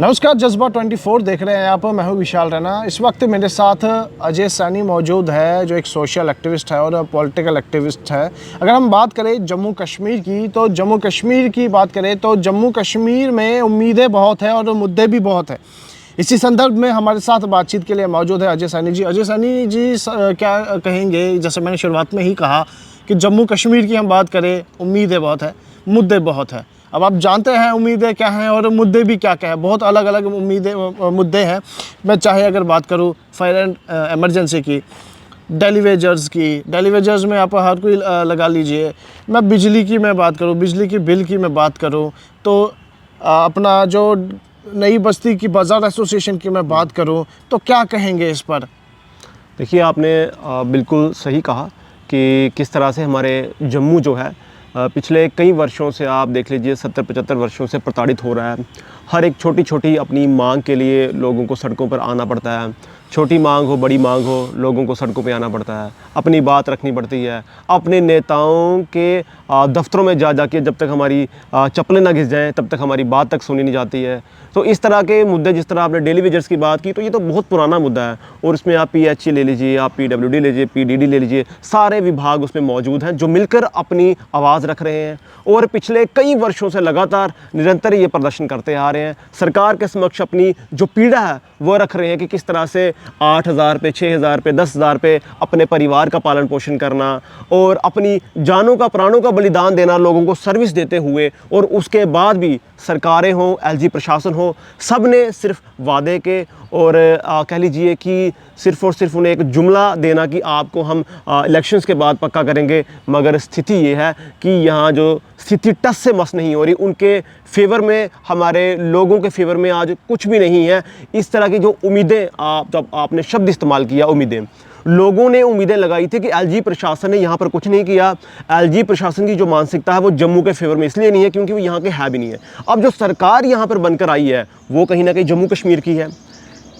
नमस्कार, जज्बा 24 देख रहे हैं आप। मैं हूं विशाल रैना। इस वक्त मेरे साथ अजय सैनी मौजूद है, जो एक सोशल एक्टिविस्ट है और पॉलिटिकल एक्टिविस्ट है। अगर हम बात करें जम्मू कश्मीर की, तो जम्मू कश्मीर की बात करें तो जम्मू कश्मीर में उम्मीदें बहुत हैं और मुद्दे भी बहुत हैं। इसी संदर्भ में हमारे साथ बातचीत के लिए मौजूद है अजय सैनी जी। अजय सैनी जी क्या कहेंगे? जैसे मैंने शुरुआत में ही कहा कि जम्मू कश्मीर की हम बात करें, उम्मीदें बहुत है, मुद्दे बहुत है। अब आप जानते हैं उम्मीदें क्या हैं और मुद्दे भी क्या क्या हैं। बहुत अलग अलग मुद्दे हैं। मैं चाहे अगर बात करूं फायर एंड एमरजेंसी की, डेली वेजर्स में आप हर कोई लगा लीजिए। मैं बिजली की मैं बात करूं, बिजली की बिल की मैं बात करूं, तो अपना जो नई बस्ती की बाज़ार एसोसिएशन की मैं बात करूं, तो क्या कहेंगे इस पर? देखिए, आपने बिल्कुल सही कहा कि किस तरह से हमारे जम्मू जो है पिछले कई वर्षों से, आप देख लीजिए 70-75 वर्षों से प्रताड़ित हो रहा है। हर एक छोटी छोटी अपनी मांग के लिए लोगों को सड़कों पर आना पड़ता है। छोटी मांग हो, बड़ी मांग हो, लोगों को सड़कों पे आना पड़ता है, अपनी बात रखनी पड़ती है। अपने नेताओं के दफ्तरों में जा के जब तक हमारी चप्पलें ना घिस जाएं, तब तक हमारी बात तक सुनी नहीं जाती है। तो इस तरह के मुद्दे, जिस तरह आपने डेली वेजर्स की बात की, तो ये तो बहुत पुराना मुद्दा है। और इसमें आप PHE ले लीजिए, आप PWD ले लीजिए, PDD ले लीजिए, सारे विभाग उसमें मौजूद हैं जो मिलकर अपनी आवाज़ रख रहे हैं और पिछले कई वर्षों से लगातार निरंतर ये प्रदर्शन करते आ रहे हैं। सरकार के समक्ष अपनी जो पीड़ा है वो रख रहे हैं कि किस तरह से 8,000 पे, 6,000 पे, 10,000 पे अपने परिवार का पालन पोषण करना और अपनी जानों का, प्राणों का बलिदान देना, लोगों को सर्विस देते हुए, और उसके बाद भी सरकारें हों, LG प्रशासन हो, सब ने सिर्फ वादे के और कह लीजिए कि सिर्फ़ और सिर्फ उन्हें एक जुमला देना कि आपको हम इलेक्शंस के बाद पक्का करेंगे। मगर स्थिति ये है कि यहाँ जो स्थिति टस से मस नहीं हो रही, उनके फेवर में, हमारे लोगों के फेवर में आज कुछ भी नहीं है। इस तरह की जो उम्मीदें, आपने शब्द इस्तेमाल किया, उम्मीदें, लोगों ने उम्मीदें लगाई थी कि LG प्रशासन ने यहाँ पर कुछ नहीं किया। LG प्रशासन की जो मानसिकता है वो जम्मू के फेवर में इसलिए नहीं है क्योंकि वो यहाँ के है भी नहीं है। अब जो सरकार यहाँ पर बनकर आई है वो कहीं ना कहीं जम्मू कश्मीर की है,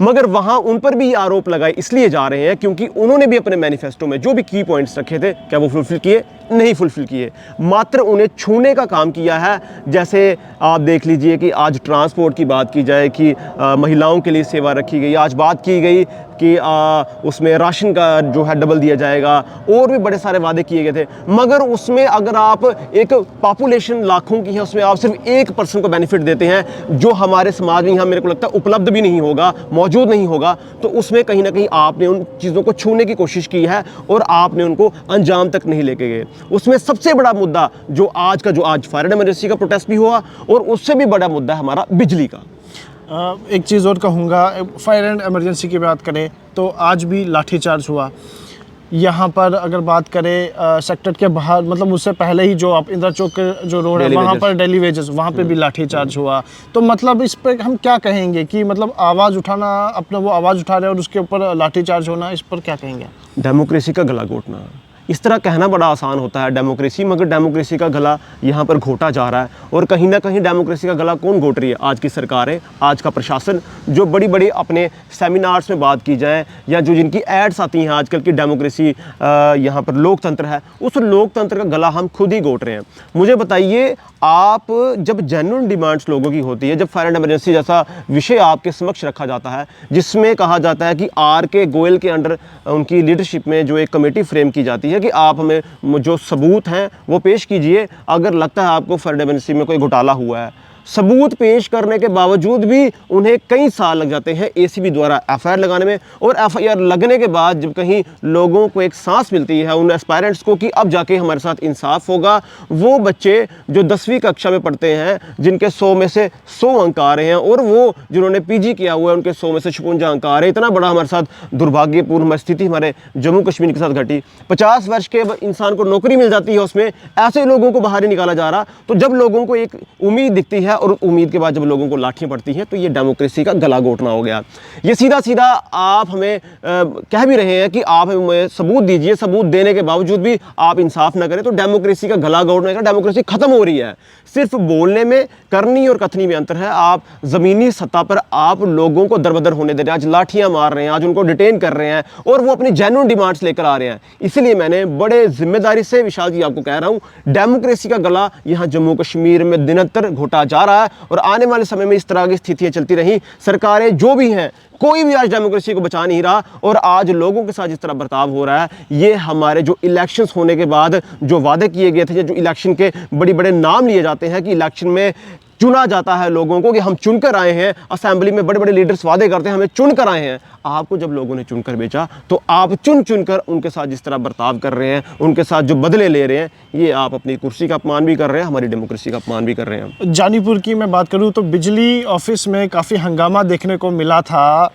मगर वहाँ उन पर भी आरोप लगाए इसलिए जा रहे हैं क्योंकि उन्होंने भी अपने मैनिफेस्टो में जो भी की पॉइंट्स रखे थे, क्या वो फुलफिल किए? नहीं फुलफिल किए, मात्र उन्हें छूने का काम किया है। जैसे आप देख लीजिए कि आज ट्रांसपोर्ट की बात की जाए कि महिलाओं के लिए सेवा रखी गई, आज बात की गई कि उसमें राशन का जो है डबल दिया जाएगा, और भी बड़े सारे वादे किए गए थे। मगर उसमें अगर आप एक पॉपुलेशन लाखों की है, उसमें आप सिर्फ 1% को बेनिफिट देते हैं, जो हमारे समाज में यहाँ मेरे को लगता है उपलब्ध भी नहीं होगा, मौजूद नहीं होगा, तो उसमें कहीं ना कहीं आपने उन चीज़ों को छूने की कोशिश की है और आपने उनको अंजाम तक नहीं लेके गए। उसमें सबसे बड़ा मुद्दा जो आज फायर एंड इमरजेंसी का प्रोटेस्ट भी हुआ, और उससे भी बड़ा मुद्दा है हमारा बिजली का। एक चीज़ और कहूँगा, फायर एंड एमरजेंसी की बात करें तो आज भी लाठीचार्ज हुआ। यहाँ पर अगर बात करें सेक्टर के बाहर, मतलब उससे पहले ही जो आप इंदिरा चौक के जो रोड है वहाँ पर डेली वेजेस, वहाँ पे भी लाठीचार्ज हुआ। तो मतलब इस पर हम क्या कहेंगे कि मतलब आवाज़ उठाना, अपना वो आवाज़ उठा रहे हैं और उसके ऊपर लाठीचार्ज होना, इस पर क्या कहेंगे? डेमोक्रेसी का गला घोटना। इस तरह कहना बड़ा आसान होता है डेमोक्रेसी, मगर डेमोक्रेसी का गला यहाँ पर घोटा जा रहा है। और कहीं ना कहीं डेमोक्रेसी का गला कौन घोट रही है? आज की सरकारें, आज का प्रशासन, जो बड़ी बड़ी अपने सेमिनार्स में बात की जाए या जो जिनकी एड्स आती हैं आजकल की डेमोक्रेसी, यहाँ पर लोकतंत्र है, उस लोकतंत्र का गला हम खुद ही घोट रहे हैं। मुझे बताइए, आप जब जेन्युइन डिमांड्स लोगों की होती है, जब फायर एंड इमरजेंसी जैसा विषय आपके समक्ष रखा जाता है, जिसमें कहा जाता है कि RK गोयल के अंडर उनकी लीडरशिप में जो एक कमेटी फ्रेम की जाती है कि आप हमें जो सबूत हैं वो पेश कीजिए, अगर लगता है आपको फायर एंड इमरजेंसी में कोई घोटाला हुआ है। सबूत पेश करने के बावजूद भी उन्हें कई साल लग जाते हैं ACB द्वारा FIR लगाने में, और FIR लगने के बाद जब कहीं लोगों को एक सांस मिलती है, उन एस्पायरेंट्स को, कि अब जाके हमारे साथ इंसाफ होगा, वो बच्चे जो 10वीं कक्षा में पढ़ते हैं, जिनके 100 में से 100 अंक आ रहे हैं, और वो जिन्होंने PG किया हुआ है उनके 100 में से 56 अंक आ रहे हैं, इतना बड़ा हमारे साथ दुर्भाग्यपूर्ण स्थिति हमारे जम्मू कश्मीर के साथ घटी। 50 वर्ष के इंसान को नौकरी मिल जाती है, उसमें ऐसे लोगों को बाहर ही निकाला जा रहा। तो जब लोगों को एक उम्मीद दिखती है और उम्मीद के बाद जब लोगों को लाठियां पड़ती हैं, तो ये डेमोक्रेसी का गला घोटना हो गया। ये सीधा सीधा आप हमें कह भी रहे हैं कि आप हमें सबूत दीजिए, सबूत देने के बावजूद भी आप इंसाफ ना करें, तो डेमोक्रेसी का गला घोटने का, डेमोक्रेसी खत्म हो रही है। सिर्फ बोलने में, करनी और कथनी में अंतर है। आप ज़मीनी सतह पर आप लोगों को दरबदर होने दे रहे हैं, आज लाठियां मार रहे हैं, आज उनको डिटेन कर रहे हैं, और वो अपनी जेन्युइन डिमांड्स लेकर आ रहे हैं। इसलिए मैंने बड़े जिम्मेदारी से विशाल जी आपको कह रहा हूं, डेमोक्रेसी का गला यहां जम्मू कश्मीर में दिनतर घोटा जा रहा है और आने वाले समय में इस तरह की स्थितियाँ चलती रहीं, सरकारें जो भी हैं, कोई भी आज डेमोक्रेसी को बचा नहीं रहा और आज लोगों के साथ जिस तरह बर्ताव हो रहा है, ये हमारे जो इलेक्शंस होने के बाद जो वादे किए गए थे, जो इलेक्शन के बड़े बड़े नाम लिए जाते हैं कि इलेक्शन में चुना जाता है लोगों को कि हम चुनकर आए हैं, असेंबली में बड़े बड़े लीडर्स वादे करते हैं हमें चुनकर आए हैं। आपको जब लोगों ने चुनकर भेजा तो आप चुनकर उनके साथ जिस तरह बर्ताव कर रहे हैं, उनके साथ जो बदले ले रहे हैं, ये आप अपनी कुर्सी का अपमान भी कर रहे हैं, हमारी डेमोक्रेसी का अपमान भी कर रहे हैं। जानीपुर की मैं बात करूं तो बिजली ऑफिस में काफ़ी हंगामा देखने को मिला था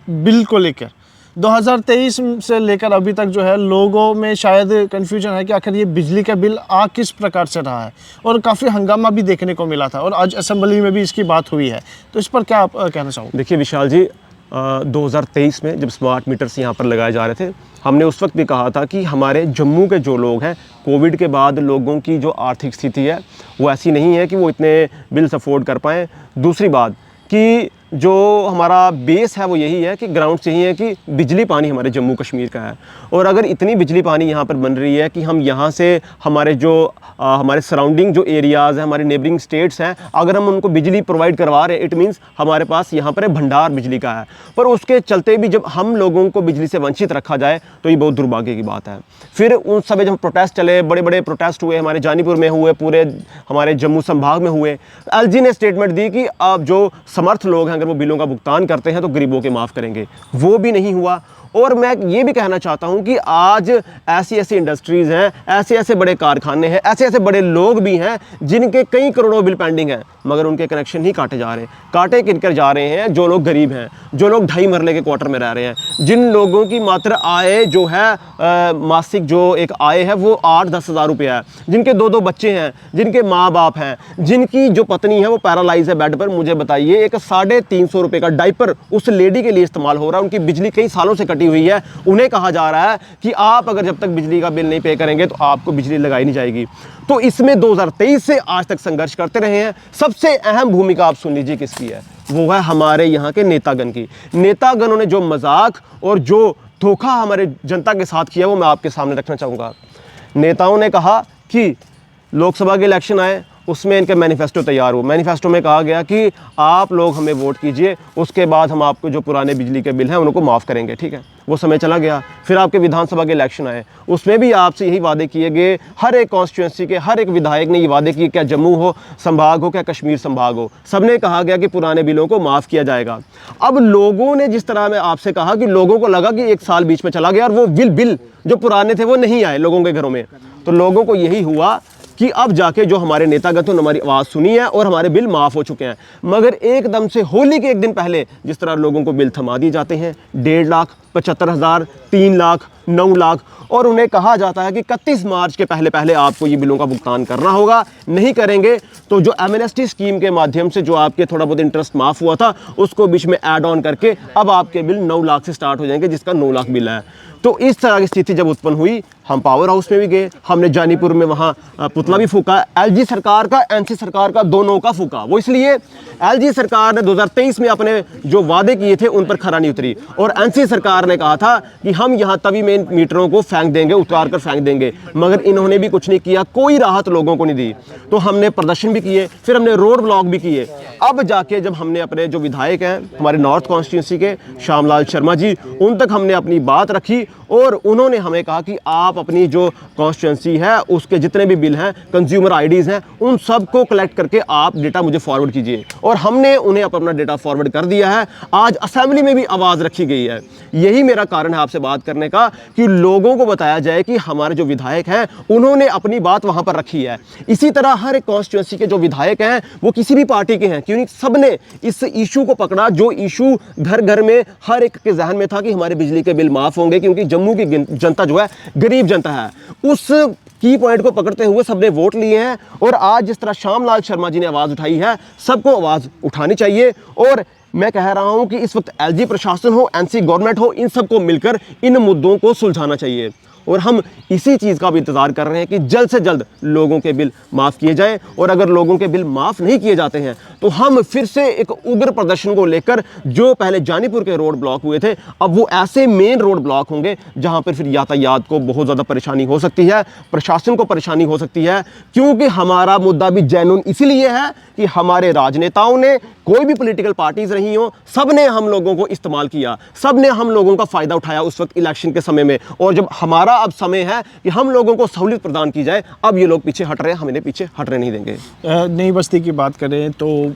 बिल को लेकर। 2023 से लेकर अभी तक जो है लोगों में शायद कन्फ्यूजन है कि आखिर ये बिजली का बिल आ किस प्रकार से रहा है, और काफ़ी हंगामा भी देखने को मिला था और आज असेंबली में भी इसकी बात हुई है। तो इस पर क्या आप कहना चाहोगे? देखिए विशाल जी, 2023 में जब स्मार्ट मीटर्स यहाँ पर लगाए जा रहे थे, हमने उस वक्त भी कहा था कि हमारे जम्मू के जो लोग हैं, कोविड के बाद लोगों की जो आर्थिक स्थिति है वो ऐसी नहीं है कि वो इतने बिल्स अफोर्ड कर पाएँ। दूसरी बात कि जो हमारा बेस है वो यही है कि ग्राउंड से ही है कि बिजली पानी हमारे जम्मू कश्मीर का है, और अगर इतनी बिजली पानी यहाँ पर बन रही है कि हम यहाँ से हमारे जो हमारे सराउंडिंग जो एरियाज़ हैं, हमारे नेबरिंग स्टेट्स हैं, अगर हम उनको बिजली प्रोवाइड करवा रहे हैं, इट मीन्स हमारे पास यहाँ पर भंडार बिजली का है। पर उसके चलते भी जब हम लोगों को बिजली से वंचित रखा जाए तो ये बहुत दुर्भाग्य की बात है। फिर उन समय जब प्रोटेस्ट चले, बड़े बड़े प्रोटेस्ट हुए, हमारे जानीपुर में हुए, पूरे हमारे जम्मू संभाग में हुए, एलजी ने स्टेटमेंट दी कि अब जो समर्थ लोग हैं अगर वो बिलों का भुगतान करते हैं तो गरीबों के माफ़ करेंगे। वो भी नहीं हुआ। और मैं ये भी कहना चाहता हूँ कि आज ऐसी ऐसी इंडस्ट्रीज़ हैं, ऐसे ऐसे बड़े कारखाने हैं, ऐसे ऐसे बड़े लोग भी हैं जिनके कई करोड़ों बिल पेंडिंग हैं, मगर उनके कनेक्शन ही काटे जा रहे हैं। काटे किनकर जा रहे हैं? जो लोग गरीब हैं, जो लोग 2.5 मरले के क्वार्टर में रह रहे हैं, जिन लोगों की मात्र आय जो है मासिक जो एक आय है वो 8-10 हज़ार रुपये है, जिनके 2-2 बच्चे हैं, जिनके माँ बाप हैं, जिनकी जो पत्नी है वो पैरालाइज है बेड पर। मुझे बताइए, एक 350 रुपये का डाइपर उस लेडी के लिए इस्तेमाल हो रहा है, उनकी बिजली कई सालों से कटी हुई है। उन्हें कहा जा रहा है कि आप अगर जब तक बिजली का बिल नहीं पे करेंगे तो आपको बिजली लगाई नहीं जाएगी। तो इसमें 2023 से आज तक संघर्ष करते रहे हैं। सबसे अहम भूमिका आप सुन लीजिए किसकी है, वो है हमारे यहाँ के नेतागण की। नेतागणों ने जो मजाक और जो धोखा हमारे जनता के साथ किया वो मैं आपके सामने रखना चाहूँगा। नेताओं ने कहा कि लोकसभा के इलेक्शन आए, उसमें इनके मैनिफेस्टो तैयार हुआ। मैनिफेस्टो में कहा गया कि आप लोग हमें वोट कीजिए, उसके बाद हम आपको जो पुराने बिजली के बिल हैं उनको माफ़ करेंगे। ठीक है, वो समय चला गया। फिर आपके विधानसभा के इलेक्शन आए, उसमें भी आपसे यही वादे किए गए। हर एक कॉन्स्टिट्यूंसी के हर एक विधायक ने ये वादे किए, क्या जम्मू हो संभाग हो, क्या कश्मीर संभाग हो, सबने कहा गया कि पुराने बिलों को माफ़ किया जाएगा। अब लोगों ने जिस तरह मैं आपसे कहा कि लोगों को लगा कि 1 साल बीच में चला गया और वो बिल जो पुराने थे वो नहीं आए लोगों के घरों में, तो लोगों को यही हुआ कि अब जाके जो हमारे नेतागण थे हमारी आवाज़ सुनी है और हमारे बिल माफ़ हो चुके हैं। मगर एकदम से होली के एक दिन पहले जिस तरह लोगों को बिल थमा दिए जाते हैं, 1.5 लाख, 75,000, 3 लाख, 9 लाख, और उन्हें कहा जाता है कि 31 मार्च के पहले आपको ये बिलों का भुगतान करना होगा। नहीं करेंगे तो जो एमनेस्टी स्कीम के माध्यम से जो आपके थोड़ा बहुत इंटरेस्ट माफ़ हुआ था उसको बीच में ऐड ऑन करके अब आपके बिल 9 लाख से स्टार्ट हो जाएंगे, जिसका 9 लाख बिल है। तो इस तरह की स्थिति जब उत्पन्न हुई, हम पावर हाउस में भी गए, हमने जानीपुर में वहाँ पुतला भी फूका। एलजी सरकार का, एनसी सरकार का, दोनों का फूका। वो इसलिए एलजी सरकार ने 2023 में अपने जो वादे किए थे उन पर खरा नहीं उतरी, और एनसी सरकार ने कहा था कि हम यहाँ तभी में मीटरों को फेंक देंगे, उतार कर फेंक देंगे, मगर इन्होंने भी कुछ नहीं किया, कोई राहत लोगों को नहीं दी। तो हमने प्रदर्शन भी किए, फिर हमने रोड ब्लॉक भी किए। अब जाके जब हमने अपने जो विधायक हैं हमारे नॉर्थ कॉन्स्टिट्यूंसी के, श्यामलाल शर्मा जी, उन तक हमने अपनी बात रखी और उन्होंने हमें कहा कि आप अपनी जो कॉन्स्टिट्यूंसी है उसके जितने भी बिल हैं, कंज्यूमर आईडीज़ हैं, उन सब को कलेक्ट करके आप डेटा मुझे फॉरवर्ड कीजिए। और हमने उन्हें अपना डेटा फॉरवर्ड कर दिया है। आज असेंबली में भी आवाज़ रखी गई है। यही मेरा कारण है आपसे बात करने का कि लोगों को बताया जाए कि हमारे जो विधायक हैं उन्होंने अपनी बात वहाँ पर रखी है। इसी तरह हर एक कॉन्स्टिट्यूंसी के जो विधायक हैं वो किसी भी पार्टी के हैं, क्योंकि सबने इस इशू को पकड़ा, जो इशू घर घर में हर एक के जहन में था कि हमारे बिजली के बिल माफ़ होंगे, क्योंकि जम्मू की जनता जो है गरीब जनता है। उस की पॉइंट को पकड़ते हुए सबने वोट लिए हैं। और आज जिस तरह श्यामलाल शर्मा जी ने आवाज़ उठाई है, सबको आवाज़ उठानी चाहिए। और मैं कह रहा हूं कि इस वक्त एलजी प्रशासन हो, एनसी गवर्नमेंट हो, इन सबको मिलकर इन मुद्दों को सुलझाना चाहिए। और हम इसी चीज़ का भी इंतज़ार कर रहे हैं कि जल्द से जल्द लोगों के बिल माफ़ किए जाएं। और अगर लोगों के बिल माफ़ नहीं किए जाते हैं तो हम फिर से एक उग्र प्रदर्शन को लेकर, जो पहले जानीपुर के रोड ब्लॉक हुए थे, अब वो ऐसे मेन रोड ब्लॉक होंगे जहां पर फिर यातायात को बहुत ज़्यादा परेशानी हो सकती है, प्रशासन को परेशानी हो सकती है। क्योंकि हमारा मुद्दा भी जेन्युइन इसीलिए है कि हमारे राजनेताओं ने, कोई भी पॉलिटिकल पार्टीज रही हो, सब ने हम लोगों को इस्तेमाल किया, सब ने हम लोगों का फ़ायदा उठाया उस वक्त इलेक्शन के समय में। और जब हमारा अब समय है कि हम लोगों को सहूलियत प्रदान की जाए, अब ये लोग पीछे हट रहे हैं, हम इन्हें पीछे हटने नहीं देंगे। नई बस्ती की बात करें तो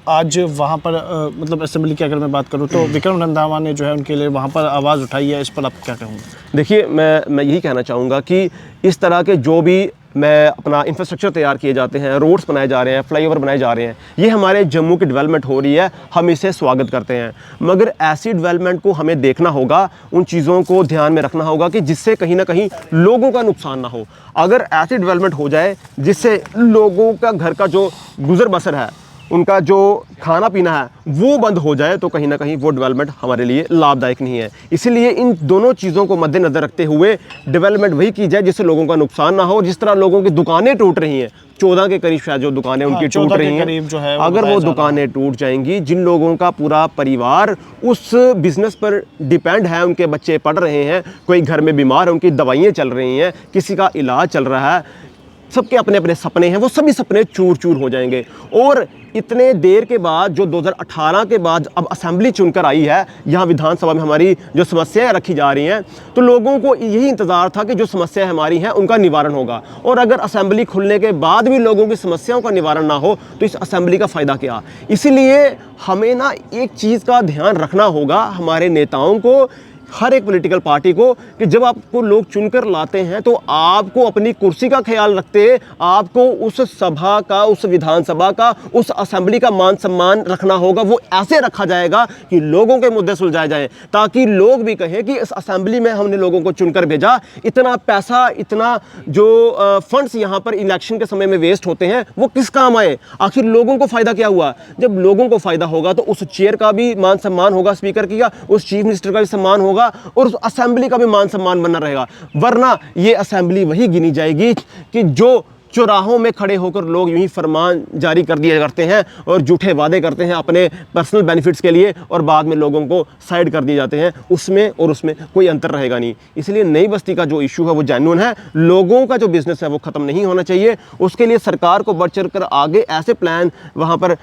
आज वहाँ पर मतलब असेंबली की अगर मैं बात करूँ तो विक्रम रंधावा ने जो है उनके लिए वहाँ पर आवाज़ उठाई है, इस पर आप क्या कहोगे? देखिए, मैं यही कहना चाहूँगा कि इस तरह के जो भी अपना इंफ्रास्ट्रक्चर तैयार किए जाते हैं, रोड्स बनाए जा रहे हैं, फ्लाईओवर बनाए जा रहे हैं, ये हमारे जम्मू की डेवलपमेंट हो रही है, हम इसे स्वागत करते हैं। मगर ऐसी डेवलपमेंट को हमें देखना होगा, उन चीज़ों को ध्यान में रखना होगा कि जिससे कहीं ना कहीं लोगों का नुकसान ना हो। अगर ऐसी डेवलपमेंट हो जाए जिससे लोगों का घर का जो गुजर बसर है, उनका जो खाना पीना है वो बंद हो जाए, तो कहीं ना कहीं वो डेवलपमेंट हमारे लिए लाभदायक नहीं है। इसीलिए इन दोनों चीज़ों को मद्देनज़र रखते हुए डेवलपमेंट वही की जाए जिससे लोगों का नुकसान ना हो। जिस तरह लोगों की दुकानें टूट रही हैं, 14 के करीब शायद जो दुकानें उनकी टूट रही हैं, अगर वो दुकानें टूट जाएंगी, जिन लोगों का पूरा परिवार उस बिज़नेस पर डिपेंड है, उनके बच्चे पढ़ रहे हैं, कोई घर में बीमार है, उनकी दवाइयाँ चल रही हैं, किसी का इलाज चल रहा है, सबके अपने अपने सपने हैं, वो सभी सपने चूर चूर हो जाएंगे। और इतने देर के बाद, जो 2018 के बाद अब असेंबली चुनकर आई है, यहाँ विधानसभा में हमारी जो समस्याएं रखी जा रही हैं, तो लोगों को यही इंतज़ार था कि जो समस्याएं हमारी हैं उनका निवारण होगा। और अगर असेंबली खुलने के बाद भी लोगों की समस्याओं का निवारण ना हो तो इस असेंबली का फ़ायदा क्या? इसीलिए हमें ना एक चीज़ का ध्यान रखना होगा, हमारे नेताओं को, हर एक पॉलिटिकल पार्टी को, कि जब आपको लोग चुनकर लाते हैं तो आपको अपनी कुर्सी का ख्याल रखते, आपको उस सभा का, उस विधानसभा का, उस असेंबली का मान सम्मान रखना होगा। वो ऐसे रखा जाएगा कि लोगों के मुद्दे सुलझाए जाएं, ताकि लोग भी कहें कि इस असेंबली में हमने लोगों को चुनकर भेजा, इतना पैसा, इतना जो फंड्स यहाँ पर इलेक्शन के समय में वेस्ट होते हैं वो किस काम आए? आखिर लोगों को फ़ायदा क्या हुआ? जब लोगों को फ़ायदा होगा तो उस चेयर का भी मान सम्मान होगा, स्पीकर की का, उस चीफ मिनिस्टर का भी सम्मान होगा, और उस असेंबली का भी मान सम्मान बना रहेगा। वरना ये असेंबली वही गिनी जाएगी कि जो चौराहों में खड़े होकर लोग यूं ही फरमान जारी कर दिए करते हैं और झूठे वादे करते हैं अपने पर्सनल बेनिफिट्स के लिए, और बाद में लोगों को साइड कर दिए जाते हैं। उसमें और उसमें कोई अंतर रहेगा नहीं। इसलिए नई बस्ती का जो इशू है वो जेन्युइन है, लोगों का जो बिजनेस है वो ख़त्म नहीं होना चाहिए। उसके लिए सरकार को बढ़ चढ़ कर आगे ऐसे प्लान वहाँ पर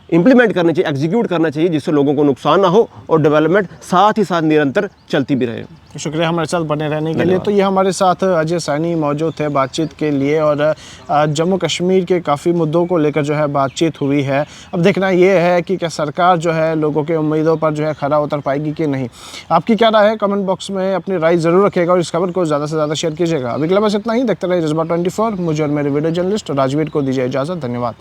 इम्प्लीमेंट करना चाहिए, एग्जीक्यूट करना चाहिए, जिससे लोगों को नुकसान ना हो और डेवलपमेंट साथ ही साथ निरंतर चलती भी रहे। शुक्रिया हमारे साथ बने रहने के लिए। तो ये हमारे साथ अजय सैनी मौजूद थे बातचीत के लिए, और जम्मू कश्मीर के काफ़ी मुद्दों को लेकर जो है बातचीत हुई है। अब देखना ये है कि क्या सरकार जो है लोगों के उम्मीदों पर जो है खरा उतर पाएगी कि नहीं। आपकी क्या राय है? कमेंट बॉक्स में अपनी राय ज़रूर रखिएगा और इस खबर को ज़्यादा से ज़्यादा शेयर कीजिएगा। अभी के लिए बस इतना ही। देखते रहिए जज्बा 24। मुझे और मेरे वीडियो जर्नलिस्ट राजवीर को दीजिए इजाज़त। धन्यवाद।